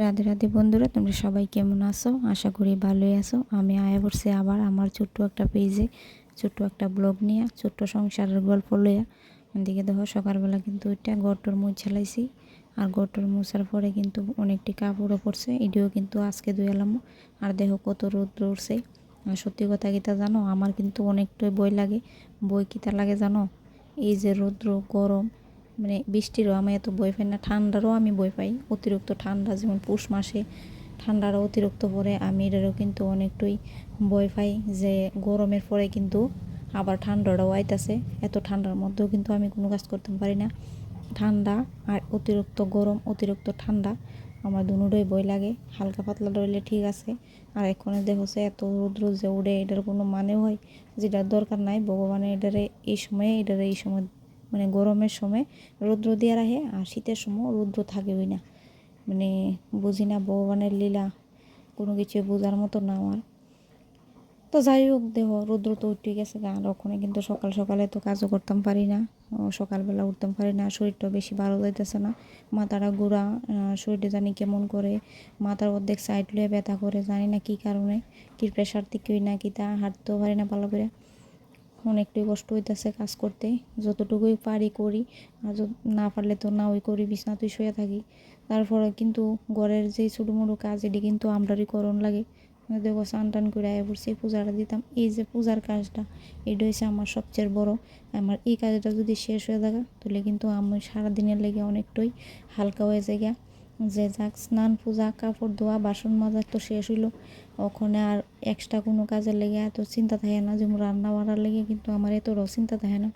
রাধে রাধে বন্ধুরা, তোমরা সবাই কেমন আছো? আশা করি ভালোই আছো। আমি আয়া পড়ছি আবার আমার ছোট্ট একটা পেজে, ছোট্ট একটা ব্লগ নিয়ে, ছোট্ট সংসারের গল্প লইয়া। এদিকে দেখো সকালবেলা কিন্তু ওইটা গড়টর মুছ ঝালাইছি, আর গড়টর মুছার পরে কিন্তু অনেকটি কাপড়ও পড়ছে, এটিও কিন্তু আজকে ধুয়ালাম। আর দেখো কত রোদ্র উঠছে। আর সত্যি কথা কিতা জানো, আমার কিন্তু অনেকটাই বই লাগে। বই কিতা লাগে জানো, এই যে রৌদ্র গরম, মানে বৃষ্টিরও আমি এত ভয় পাই না, ঠান্ডারও আমি ভয় পাই। অতিরিক্ত ঠান্ডা, যেমন পৌষ মাসে ঠান্ডারও অতিরিক্ত পরে আমি এটারও কিন্তু অনেকটাই ভয় পাই, যে গরমের পরে কিন্তু আবার ঠান্ডাটাও আইতাছে। এত ঠান্ডার মধ্যেও কিন্তু আমি কোনো কাজ করতে পারি না। ঠান্ডা আর অতিরিক্ত গরম, অতিরিক্ত ঠান্ডা আমার দুটোই ভয় লাগে। হালকা পাতলা রইলে ঠিক আছে, আর এখন দেখছে এত রৌদ্র যে উড়ে, এটার কোনো মানে হয়? যেটার দরকার নাই ভগবানের, এটারে এই সময়ে, এটারে এই সময়, মানে গরমের সময় রৌদ্র দিয়ে রাখে, আর শীতের সময় রৌদ্র থাকেই না। মানে বুঝি না ভগবানের লীলা, কোনো কিছু বোঝার মতো না আমার। তো যাই হোক, দেহ রৌদ্র তো উঠে গেছে গা, আর ওখানে কিন্তু সকাল সকালে তো কাজও করতাম পারি না, সকালবেলা উঠতাম পারি না। শরীরটাও বেশি ভালো যাইতেছে না, মাথাটা ঘোরা, শরীরটা জানি কেমন করে, মাথার অর্ধেক সাইড লয়ে ব্যথা করে, জানি না কি কারণে, কি প্রেশার থেকেই না কি তা, হাঁটতেও পারি না ভালো করে। অনেকটাই কষ্ট হইতেছে কাজ করতে, যতটুকুই পারি করি, আর না পারলে তো না ওই করি, বিছনাতেই শুয়ে থাকি। তারপরে কিন্তু ঘরের যে ছোটো মোটো কাজ, এটি কিন্তু আমরারই করণ লাগে। দেখো স্নান টান করে আয় পড়ছি, পূজাটা দিতাম। এই যে পূজার কাজটা, এটা হচ্ছে আমার সবচেয়ে বড়। আমার এই কাজটা যদি শেষ হয়ে থাকে, তাহলে কিন্তু আমি সারাদিনের লেগে অনেকটাই হালকা হয়ে যায়। যে যাক, স্নান পূজা কাপড় ধোয়া বাসন মাজা তো শেষ হইলো, ওখানে আর এক্সট্রা কোনো কাজের লেগে এত চিন্তা থাকে না। যেমন রান্না বাড়ার লেগে কিন্তু আমার এতটাও চিন্তা থাকে না,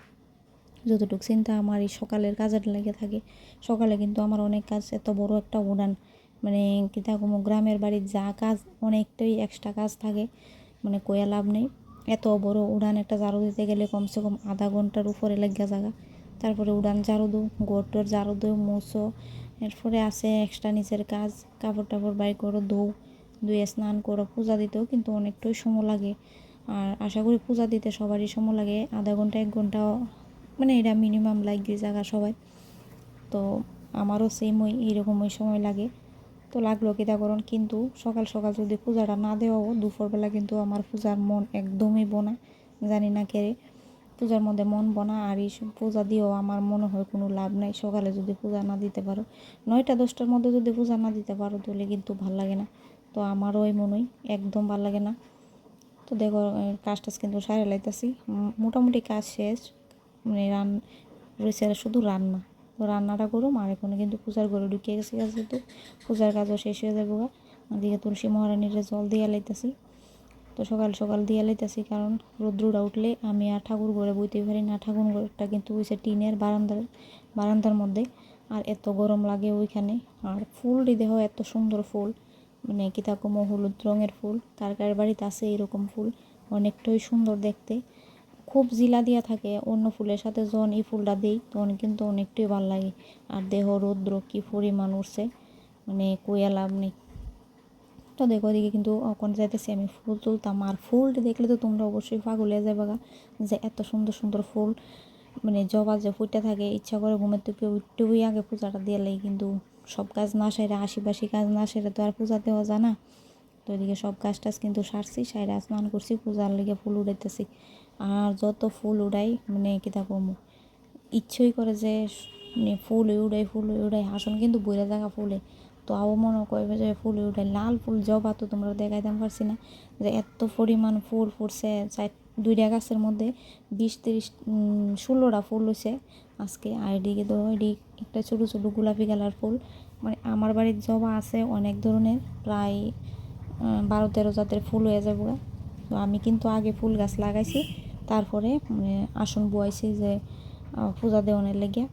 যতটুকু চিন্তা আমার এই সকালের কাজের লেগে থাকে। সকালে কিন্তু আমার অনেক কাজ, এত বড় একটা উড়ান, মানে কিতা কোনো গ্রামের বাড়ির যা কাজ, অনেকটাই এক্সট্রা কাজ থাকে, মানে কয়া লাভ নেই। এত বড় উড়ান একটা ঝাড়ু দিতে গেলে কমসে কম আধা ঘন্টার উপরে লেগে জায়গা। তারপরে উড়ান ঝাড়ু দো, গোটর ঝাড়ু দো, মুছো, এরপরে আছে এক্সট্রা নিচের কাজ, কাপড় টাপড় বাই করো, ধুয়ে স্নান করো। পূজা দিতেও কিন্তু অনেকটাই সময় লাগে, আর আশা করি পূজা দিতে সবারই সময় লাগে, আধা ঘন্টা 1 ঘন্টা, মানে এটা মিনিমাম লাগবে জায়গা সবাই। তো আমারও সেম ওই এইরকমই সময় লাগে। তো লাগলো কিতা করুন, কিন্তু সকাল সকাল যদি পূজাটা না দেওয়াও, দুপুরবেলা কিন্তু আমার পূজার মন একদমই বনা, জানি না কেড়ে পূজার মধ্যে মন বনা। আর এই পূজা দিয়েও আমার মনে হয় কোনো লাভ নাই। সকালে যদি পূজা না দিতে পারো, 9টা 10টার মধ্যে যদি পূজা না দিতে পারো, তাহলে কিন্তু ভাল লাগে না। তো আমারও ওই মনে হয় একদম ভাল লাগে না। তো দেখো কাজ টাজ কিন্তু সারে লাইতেছি, মোটামুটি কাজ শেষ। মানে রয়েছে শুধু রান্না। তো রান্নাটা করুম, আর এখন কিন্তু পূজার ঘরে ঢুকিয়ে গেছে কাজ, যেহেতু পূজার কাজও শেষ হয়ে যাবো। দিকে তুলসী মহারানীর জল দিয়ে লাইতেছি। তো সকাল সকাল দিয়ে লাইতেছি, কারণ রৌদ্রটা উঠলে আমি আর ঠাকুর ঘরে বইতে পারি না। ঠাকুর ঘরটা কিন্তু হয়েছে টিনের বারান্দার মধ্যে, আর এত গরম লাগে ওইখানে। আর ফুলটি দেখো এত সুন্দর ফুল, মানে কিতা কমো, হলুদ রঙের ফুল। কার কার বাড়িতে আছে এরকম ফুল, অনেকটাই সুন্দর দেখতে, খুব জিলা দিয়া থাকে। অন্য ফুলের সাথে যখন এই ফুলটা দিই, তখন কিন্তু অনেকটাই ভালো লাগে। আর দেহ রৌদ্র কি পরিমাণ উঠছে, মানে কইয়া লাভ নেই। তো দেখো ওদিকে কিন্তু এখন যাইতেছি আমি ফুল তুলতাম, আর ফুলটি দেখলে তো তোমরা অবশ্যই পাগল হয়ে যাবে গা, যে এত সুন্দর সুন্দর ফুল, মানে জবা যে ফুটে থাকে, ইচ্ছা করে ঘুমের থেকে উঠতেই আগে পূজাটা দিয়ে লাগে। কিন্তু সব কাজ না সেরে, আশিপাশি কাজ না সেরে তো আর পূজা দেওয়া যায় না। তো এদিকে সব কাজ টাজ কিন্তু সারছি, সাইরা স্নান করছি, পূজার লেগে ফুল উড়াইতেছি। আর যত ফুল উড়াই, মানে কিতা কমু, ইচ্ছই করে যে মানে ফুল উড়াই, আসন কিন্তু বইরা জায়গা ফুলে। তো আও মনে করবে যে ফুল উড়াই, লাল ফুল জবা তো তোমরা দেখাইতাম পারছি না, যে এত পরিমাণ ফুল ফুটছে। 2টা গাছের মধ্যে 20-30-16টা ফুল হয়েছে আজকে। আর এদিকে তো এদিকে একটা ছোটো ছোটো গোলাপি কালার ফুল, মানে আমার বাড়ির জবা আছে অনেক ধরনের, প্রায় 12-13 জাতের ফুল হয়ে যাবো। তো আমি কিন্তু আগে ফুল গাছ লাগাইছি, তারপরে আসন বুয়াইছি, যে পূজা দেওয়ানের লেগে।